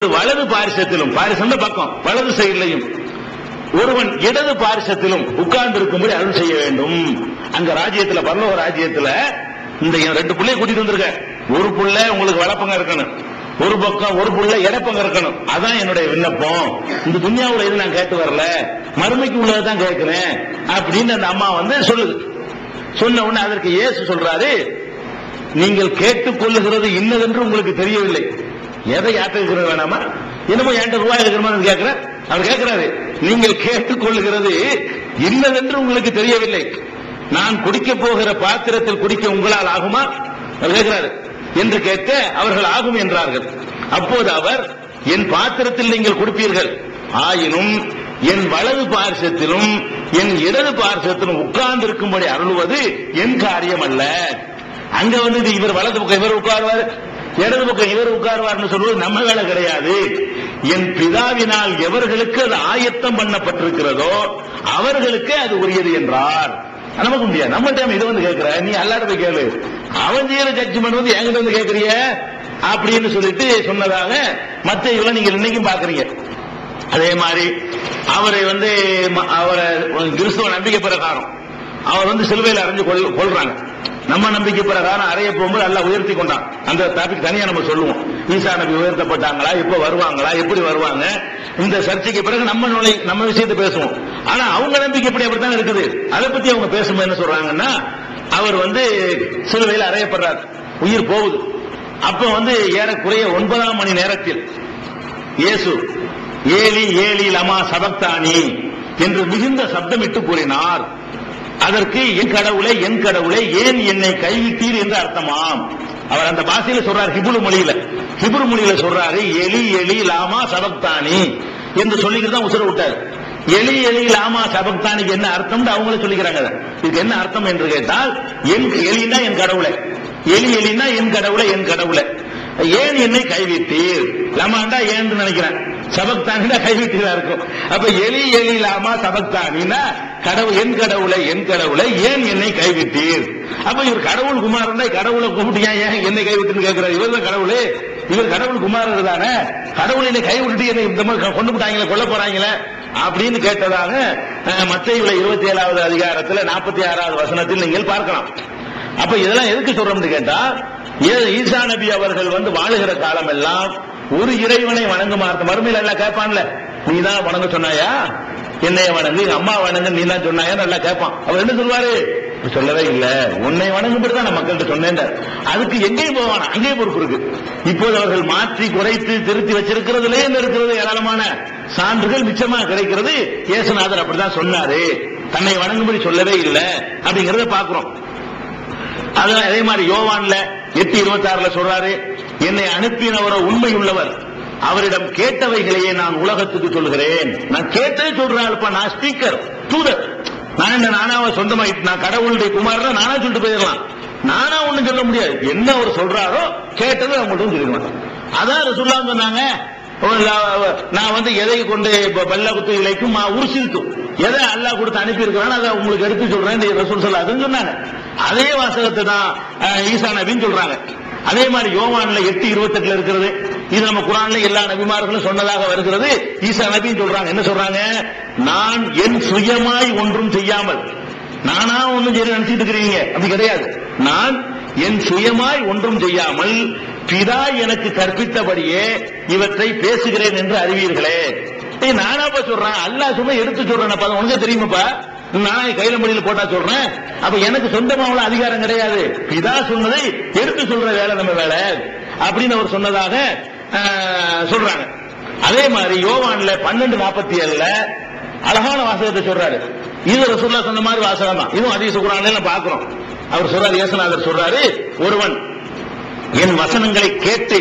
வலது பாரிசத்திலும், பாரிசம் பக்கம் வலது சைட்லையும் ஒருவன் இடது பாரிசத்திலும் உட்கார்ந்து இருக்கும்படி அருள் செய்ய வேண்டும். அங்க ராஜ்யத்துல, பரலோக ராஜ்யத்துல இந்த ரெண்டு பிள்ளைய கூட்டிட்டு வந்திருக்க. ஒரு புள்ள உங்களுக்கு வலப்பங்க இருக்கணும், ஒரு பக்கம் ஒரு புள்ள இடப்பங்க இருக்கணும். அதான் என்னுடைய விண்ணப்பம். இந்த துன்யாவுல இது நான் கேட்டு வரல, மறுமைக்கு உள்ளதான் கேட்கிறேன் அப்படின்னு அந்த அம்மா சொல்லுது. சொன்ன உடனே அதற்கு இயேசு சொல்றாரு, நீங்கள் கேட்டுக்கொள்ளுகிறது இன்னதென்று உங்களுக்கு தெரியவில்லை. எதை யாத்திருக்கிறது வேணாமா, என்னமோ என்கிட்ட ரூபாய் இருக்கிற கேட்கிற அவர் கேட்கிறாரு, நீங்கள் கேட்டுக்கொள்ளுகிறது இன்னதென்று உங்களுக்கு தெரியவில்லை. நான் குடிக்க போகிற பாத்திரத்தில் குடிக்க உங்களால் ஆகுமா அவர் கேட்கிறாரு என்று கேட்க அவர்கள் ஆகும் என்றார்கள். அப்போது அவர், என் பாத்திரத்தில் நீங்கள் குடிப்பீர்கள், ஆயினும் என் வலது பார்சத்திலும் என் இடது பார்சத்திலும் உட்கார்ந்து இருக்கும்படி அருள்வது என் காரியம் அல்ல. அங்க இவர் வலது பக்கம் இவர் உட்காருவார், இடது பக்கம் இவர் உட்காருவார் சொல்வது நம்ம வேலை கிடையாது. என் பிதாவினால் எவர்களுக்கு அது ஆயத்தம் பண்ணப்பட்டிருக்கிறதோ அவர்களுக்கு அது உரியது என்றார். நமக்கு முடியாது, நம்ம இதை கேட்கிற, நீ அல்லாட போய் கேளு, அவன் செய்யற ஜட்ஜ்மெண்ட் என்கிட்ட கேட்கறிய அப்படின்னு சொல்லிட்டு சொன்னதாக மத்தேயுல நீங்க இன்னைக்கும் பாக்குறீங்க. அதே மாதிரி அவரை அவரை கிறிஸ்துவ நம்பிக்கை பிரகாரம் அவர் சிலுவையில் அரைஞ்சு கொள்றாங்க. நம்ம நம்பிக்கை பிரகாரம் அறைய போகும்போது எல்லாம் உயர்த்தி கொண்டான். அந்த டாபிக் தனியா நம்ம சொல்லுவோம். ஈசா நபி உயர்த்தப்பட்டாங்களா, எப்ப வருவாங்களா, எப்படி வருவாங்க, இந்த சர்ச்சைக்கு பிறகு நம்ம விஷயத்தை பேசுவோம். ஆனா அவங்க நம்பிக்கை எப்படி அப்படித்தான் இருக்குது. அதை பத்தி அவங்க பேசும்போது என்ன சொல்றாங்கன்னா, அவர் சிலுவையில் அறையப்படுறார், உயிர் போகுது. அப்ப ஏறக்குறைய 9ஆம் மணி நேரத்தில் இயேசு ஏலி ஏலி லமா சபக்தானி என்று மிகுந்த சப்தமிட்டு கூறினார். அதற்கு என் கடவுளை என் கடவுளை ஏன் என்னை கைவிட்டீர் என்று அர்த்தமாம். அவர் அந்த பாஷையில சொல்றார், ஹிப்ரு மொழியில சொல்றாரு, எலி எலி லாமா சபக்தானி என்று சொல்லிக்கிட்டு உசுர விட்டார். எலி எலி லாமா சபக்தானிக்கு என்ன அர்த்தம் அவங்களே சொல்லிக்கிறாங்க. இதுக்கு என்ன அர்த்தம் என்று கேட்டால், எலினா என் கடவுளை, எலி எலினா என் கடவுளை என் கடவுளை ஏன் என்னை கைவிட்டீர், லமாண்டா ஏன் நினைக்கிறேன், சபக்தானினா கைவிட்டீரா இருக்கும். அப்ப எலி எலி லாமா சபக்தானினா கடவுள் என் கடவுளை என் கடவுளை ஏன் என்னை கைவிட்டீர். அப்ப இவர் கடவுள் குமாரன், கடவுளை கும்பிட்டு ஏன் என்னை கைவிட்டுன்னு கேட்கிறார். இவர் தான் கடவுளே, இவர் கடவுள் குமாரர் தானே, கடவுளை என்னை கைவிட்டு என்னை இந்த மாதிரி கொண்டு போட்டாங்களே, கொல்ல போறாங்களே அப்படின்னு கேட்டதாக மத்தேயுல 27வது அதிகாரத்தில் 46வது வசனத்தில் நீங்கள் பார்க்கலாம். அப்ப இதெல்லாம் எதுக்கு சொல்றோம்னு கேட்டா, ஈசா நபி அவர்கள் வாழுகிற காலம் எல்லாம் ஒரு இறைவனை வணங்குமாறு மறுமையில் எல்லாம் கேட்பான்ல, நீ தான் வணங்க சொன்னாயா, என்னைய வணங்கு, எங்க அம்மா வணங்கு நீ தான் சொன்னாயா நல்லா கேட்பான். அவர் என்ன சொல்வாரு, சொல்லவே இல்ல, உன்னை வணங்கும்படிதான் நான் மக்கள்கிட்ட சொன்னேன். அதுக்கு எங்கேயும் போவானா, அங்கேயும் பொறுப்பு இருக்கு. இப்போது அவர்கள் மாற்றி குறைத்து திருத்தி வச்சிருக்கிறதுலே இருக்கிறது ஏராளமான சான்றுகள் மிச்சமா கிடைக்கிறது. இயேசுநாதர் அப்படிதான் சொன்னாரு, தன்னை வணங்கும்படி சொல்லவே இல்லை அப்படிங்கறத பாக்குறோம். அதே மாதிரி யோவான்ல 8:26 சொல்றாரு, என்னை அனுப்பினவரோ உண்மை உள்ளவர், அவரிடம் கேட்டவைகளையே நான் உலகத்துக்கு சொல்கிறேன். நான் கேட்டே சொல்றேன், நான் ஸ்பீக்கர் தூதர், நானா சொந்தமா நான் கடவுளுடைய குமாரன் நானா சொல்லிட்டு போயிடலாம், நானா ஒண்ணும் சொல்ல முடியாது. என்ன அவர் சொல்றாரோ கேட்டது அவங்கள்ட்ட சொல்லிடுவேன். அதான் ரசூலுல்லாஹ் சொன்னாங்க, நான் எதை கொண்டு பல்ல குத்து இலைக்கும் உருசிருக்கும், எதை அல்லாஹ் கொடுத்து அனுப்பி இருக்கிறான் அதை உங்களுக்கு எடுத்து சொல்றேன் ரசூல் ஸல்லல்லாஹு அலைஹி வஸல்லம் சொன்னாங்க. அதே வாசகத்தை தான் ஈசா நபின்னு சொல்றாங்க. அதே மாதிரி யோவான்ல 8:28 இருக்கிறது. இது நம்ம குர்ஆன்ல எல்லா நபிமார்களும் சொன்னதாக வருகிறது. ஈசா நபின்னு சொல்றாங்க. என்ன சொல்றாங்க, நான் என் சுயமாய் ஒன்றும் செய்யாமல், நானா ஒன்றும் செய்ய நினைச்சிட்டு இருக்கிறீங்க அப்படி கிடையாது, நான் என் சுயமாய் ஒன்றும் செய்யாமல் பிதா எனக்கு கற்பித்தபடியே இவற்றை பேசுகிறேன் என்று அறிவீர்களே. நானாப்பா சொல்றேன், அல்லாஹ் சும்மா எடுத்து சொல்றேன், உனக்கு தெரியுமாப்பா, நான் கையில மடியில் போட்டா சொல்றேன். அப்ப எனக்கு சொந்தமா உள்ள அதிகாரம் கிடையாது, பிதா சொன்னதை எடுத்து சொல்ற வேலை நம்ம வேலை அப்படின்னு அவர் சொன்னதாக சொல்றாங்க. அதே மாதிரி யோவான்ல 12:47 அழகான வாசகத்தை சொல்றாரு. இது ரசூலுல்லாஹ் சொன்ன மாதிரி வாசகம் தான், இதுவும் ஹதீஸ் குர்ஆன்ல பாக்குறோம். அவர் சொல்றாரு, இயேசுநாதர் சொல்றாரு, ஒருவன் என் வசனங்களை கேட்டு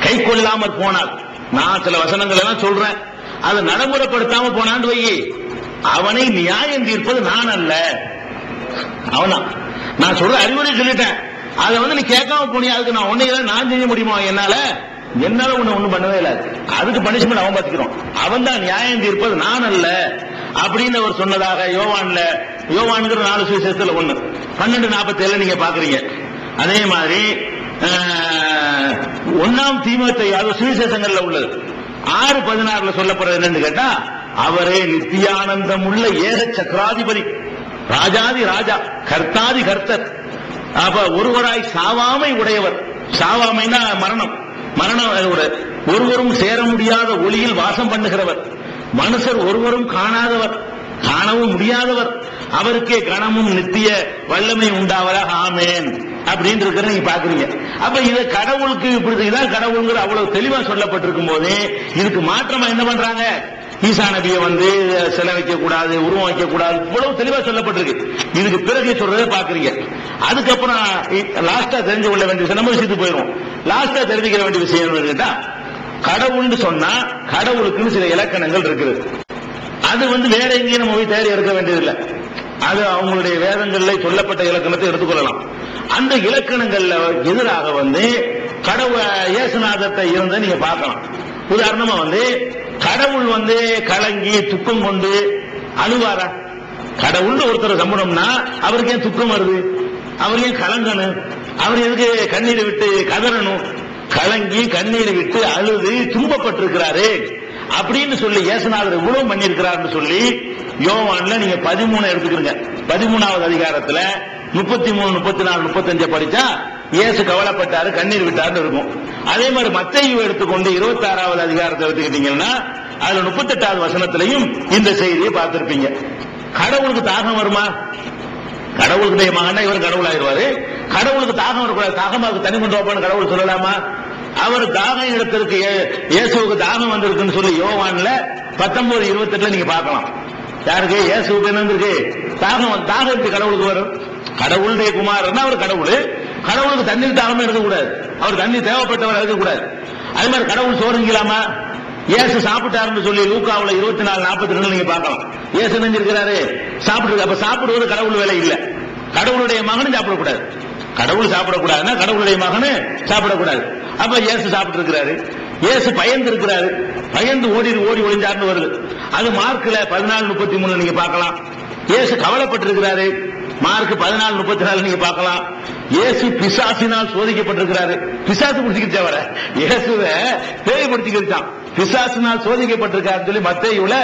கை கொள்ளாமற் போனால், நான் சில வசனங்கள் எல்லாம் சொல்றேன், அதை நடைமுறைப்படுத்தாம போனான்னு வை, அவனை நியாயம் தீர்ப்பது நான் அல்ல, அவனா நான் சொல்ற அறிவுரை சொல்லிட்டேன், அதை நீ கேட்காம போனியா, அதுக்கு நான் ஒன்னை நான் செய்ய முடியுமா, என்னால ஒண்ணும் பண்ணவே இல்லை, அதுக்கு பனிஷ்மெண்ட் அவன் பார்த்துக்கிறோம், அவன் தான் நியாயம் தீர்ப்பது நான் அல்ல அப்படின்னு அவர் சொன்னதாக யோவான்ங்கிற 4 சுவிசேஷத்துல 1 12:47 நீங்க பாக்குறீங்க. அதே மாதிரி 1 தீமோத்தேயு அது சுவிசேஷங்கள்ல உள்ளது 6:16 சொல்லப்படுறது என்னன்னு கேட்டா, அவரே நித்தியானந்தம் உள்ள ஏக சக்கராதிபதி, ராஜாதி ராஜா, கர்த்தாதி கர்த்தர். அப்ப ஒருவராய் சாவாமை உடையவர். சாவாமைனா மரணம், ஒருவரும் சேர முடியாத ஒளியில் வாசம் பண்ணுகிறவர், மனுஷர் ஒருவரும் காணாதவர், காணவும் முடியாதவர், அவருக்கே கணமும் நித்திய வல்லமை உண்டாவதாக ஆமேன் அப்படின்னு இருக்கிற நீங்க பாக்குறீங்க. அப்ப இது கடவுளுக்கு இப்படிதான் கடவுள்ங்கிற அவ்வளவு தெளிவா சொல்லப்பட்டிருக்கும் போது இதுக்கு மாற்றமா என்ன பண்றாங்க? ஈசா நபியை சிலை வைக்க கூடாது, உருவம் வைக்க கூடாது, இவ்வளவு தெளிவா சொல்லப்பட்டிருக்கு. இதுக்கு பிறகு சொல்றதை பாக்குறீங்க. அதுக்கப்புறம் லாஸ்டா தெரிஞ்சு கொள்ள வேண்டிய விஷயம், நம்ம விஷயத்துக்கு போயிடும். லாஸ்டா தெரிஞ்சுக்க வேண்டிய விஷயம் கேட்டா, கடவுள்னு சொன்னா கடவுளுக்குன்னு சில இலக்கணங்கள் இருக்குது. அது வேற எங்கேயும் நம்ம போய் தேடி எடுக்க வேண்டியதில்லை. அது அவங்களுடைய வேதங்கள்ல சொல்லப்பட்ட இலக்கணத்தை எடுத்துக்கொள்ளலாம். அந்த இலக்கணங்கள்ல எதிராக கடவுள் இயேசுநாதத்தை இருந்த நீங்க பார்க்கலாம். உதாரணமா கடவுள் கலங்கி துக்கம் கொண்டு அழுவாரா? கடவுள் ஒருத்தர் சம்பளம்னா அவருக்கு ஏன் துக்கம் வருது? அவர் ஏன் கலங்கணும்? அவர் எதுக்கு கண்ணீரை விட்டு கதறணும்? கலங்கி கண்ணீரை விட்டு அழுது துன்பப்பட்டிருக்கிறாரு அப்படின்னு சொல்லி இயேசுநாதர் இவ்வளவு பண்ணியிருக்கிறார் சொல்லி யோவான்ல நீங்க 13 எடுத்துக்கிறீங்க. 13வது அதிகாரத்துல 33, 34, 35 படிச்சா இயேசு கவலைப்பட்டாரு, கண்ணீர் விட்டாருன்னு இருக்கும். அதே மாதிரி மத்தேயு எடுத்துக்கொண்டு 26வது அதிகாரத்தை எடுத்துக்கிட்டீங்கன்னா அதுல 38வது வசனத்திலையும் இந்த செய்தியை பார்த்திருப்பீங்க. கடவுளுக்கு தாகம் வருமா? கடவுளுடைய மகனா இவர் கடவுள் ஆயிடுவாரு. கடவுளுக்கு தாகம் வரக்கூடாது, தாகமாக தனி கொண்டு வைப்பான்னு கடவுள் சொல்லலாமா? அவர் தாகம் இடத்திற்கு இயேசுவுக்கு தாகம் வந்திருக்குன்னு சொல்லி யோவான்ல 19:28 நீங்க பார்க்கலாம். யாருக்கு? இயேசுவுக்கு என்ன இருக்கு? தாகம் இருக்கு. கடவுளுக்கு வரும். கடவுளுடைய குமாரன்னா அவர் கடவுள். கடவுளுக்கு தண்ணீர் தாகமே இருக்கக்கூடாது, அவர் தண்ணீர் தேவைப்பட்டவர் இருக்கக்கூடாது. அதே மாதிரி கடவுள் சோறுங்கலாமா? இயேசு சாப்பிட்டாருன்னு சொல்லி லூக்காவுல 24:42 நீங்க பார்க்கலாம். இயேசு நினைஞ்சிருக்கிறாரு, சாப்பிட்டு. அப்ப சாப்பிடுவது கடவுள் வேலை இல்ல. கடவுளுடைய மகனும் சாப்பிடக்கூடாது. கடவுள் சாப்பிடக்கூடாதுன்னா கடவுளுடைய மகனு சாப்பிடக்கூடாது. அப்ப இயேசு சாப்பிட்டு இருக்கிறாரு. இயேசு பயந்து இருக்கிறாரு, பயந்து ஓடி ஒளிஞ்சாருன்னு வருது. அது மார்க்ல 14:33 நீங்க பார்க்கலாம். இயேசு கவலைப்பட்டிருக்கிறாரு, மார்க் 14:34 நீங்க பார்க்கலாம். இயேசு பிசாசினால் சோதிக்கப்பட்டிருக்கிறாரு. பிசாசு பிடிச்சிக்கிச்சா வர இயேசுவை பேய் பிடிச்சிக்கிச்சான், பிசாசினால் சோதிக்கப்பட்டிருக்காருன்னு சொல்லி மத்தேயுல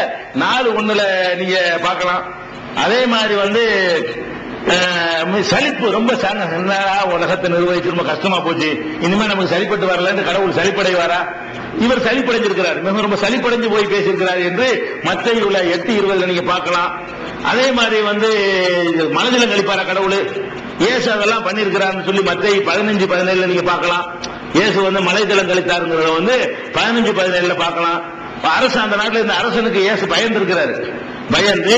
4:1 நீங்க பார்க்கலாம். அதே மாதிரி சலிப்பு ரொம்ப உலகத்தை நிர்வகிச்சு ரொம்ப கஷ்டமா போச்சு, இனிமே நமக்கு சரிப்பட்டு வரலன்னு கடவுள் சரிப்படைவாரா? இவர் சலிப்படைஞ்சிருக்கிறார், ரொம்ப சலிப்படைஞ்சு போய் பேசியிருக்கிறார் என்று மத்தேயுல 8:20 நீங்க பார்க்கலாம். அதே மாதிரி மனதில கழிப்பாரா கடவுள்? இயேசு அதெல்லாம் பண்ணிருக்கிறார்னு சொல்லி மத்தேயு 15:17 நீங்க பார்க்கலாம். இயேசு மலைதளம் கழித்தாருங்கிறத 15:17 பார்க்கலாம். அரசு அந்த நாட்டில் இருந்த அரசனுக்கு இயேசு பயந்து இருக்கிறாரு. பயந்து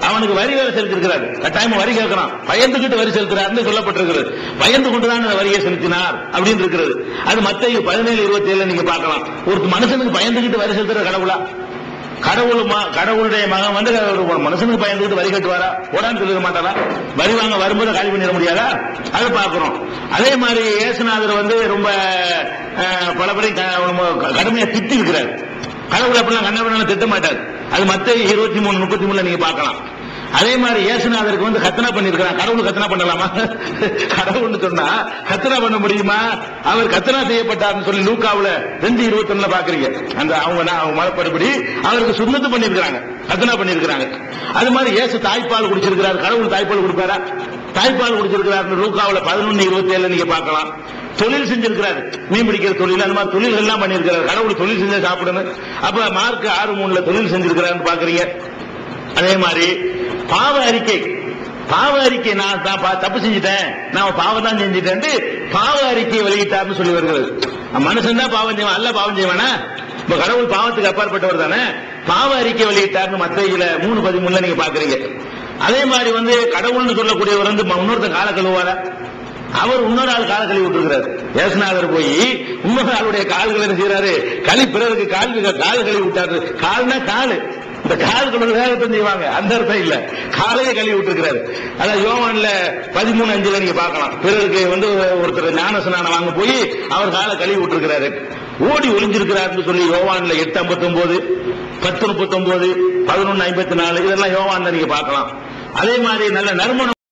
அவனுக்கு வரி வேலை செலுத்திருக்கிறார். கட்டாயமா வரி கேட்கறான், பயந்துகிட்டு வரி செலுத்துறாருன்னு சொல்லப்பட்டிருக்கிறது. பயந்து கொண்டுதான் அந்த வரியை செலுத்தினார் அப்படின்னு இருக்கிறது. அது மத்தேயு 17:27 நீங்க பார்க்கலாம். ஒரு மனுஷனுக்கு பயந்துகிட்டு வரி செலுத்துற கடவுளா? கடவுளுடைய மகன் ஒரு மனுஷனுக்கு பயந்துகிட்டு வரி கட்டுவாரா? ஓடான்னு சொல்லிட மாட்டாரா? வரி வாங்க வரும்போது காலி பண்ணிட முடியாதா? அதை பார்க்கிறோம். அதே மாதிரி இயேசுநாதர் ரொம்ப பலபடி கடுமையா திட்டி இருக்கிறார். கடவுள் அப்படிலாம் கண்ணபண்ண திட்ட மாட்டார். அது மத்தேயு 23:33 நீங்க பார்க்கலாம். அதே மாதிரி இயேசுநாதருக்கு கத்தனா பண்ணிருக்கிறார். கடவுள் கத்தனா பண்ணலாமா? கடவுள்னு சொன்னா கத்தனா பண்ண முடியுமா? அவர் கத்தனா செய்யப்பட்டார்னு சொல்லி லூக்காவுல 2:21 பாக்குறீங்க. அந்த அவங்க மதப்படிப்படி அவருக்கு சுண்ணத்து பண்ணிருக்கிறாங்க, கத்தனா பண்ணிருக்கிறாங்க. அது மாதிரி இயேசு தாய்ப்பால் குடிச்சிருக்கிறார். கடவுள் தாய்ப்பால் கொடுப்பாரா? தாய்ப்பால் குடிச்சிருக்கிறார். லூக்காவுல 11:27 நீங்க பார்க்கலாம். தொழில் செஞ்சிருக்கிறார், மீன் பிடிக்கிற தொழில், அந்த மாதிரி தொழில் எல்லாம் பண்ணிருக்கிறார். கடவுள் தொழில் செஞ்சா சாப்பிடணும். அப்ப மார்க் 6:3 தொழில் செஞ்சிருக்கிறார் பாக்குறீங்க. அதே மாதிரி பாவ அறிக்கை நான் தப்பு செஞ்சுட்டேன், நான் பாவம் தான் செஞ்சுட்டேன், பாவ அறிக்கையை வெளியிட்டார்னு சொல்லி வருகிறது. மனுஷன் தான் பாவம் செய்வான், அல்ல பாவம் செய்வானா? இப்ப கடவுள் பாவத்துக்கு அப்பாற்பட்டவர் தானே. பாவ அறிக்கை வெளியிட்டார்னு மத்தேயுல 3:13 நீங்க பாக்குறீங்க. அதே மாதிரி கடவுள்னு சொல்லக்கூடியவர் இன்னொருத்தர் கால கழுவாரா? அவர் இன்னொரு ஆள் கால கழுவி விட்டுருக்கிறார். இயேசுநாதர் போய் இன்னொரு ஆளுடைய கால்களை என்ன செய்யறாரு? பிறருக்கு கால் கழுவி விட்டாரு. கால்னா காலு, இந்த கால்களோட வேகத்தை செய்வாங்க, அந்த அர்த்தம் இல்ல, காலையே கழுவி விட்டுருக்கிறாரு. அதாவது யோவான்ல 13:5 நீங்க பார்க்கலாம். பிறருக்கு ஒருத்தர் ஞான ஸ்நானம் வாங்க போய் அவர் காலை கழுவி விட்டுருக்கிறாரு. ஓடி ஒளிஞ்சிருக்கிறார் சொல்லி யோவான்ல 8:59, 10:39, 11:54 இதெல்லாம் யோவான்ல நீங்க பார்க்கலாம். அதே மாதிரி நல்ல நறுமணம்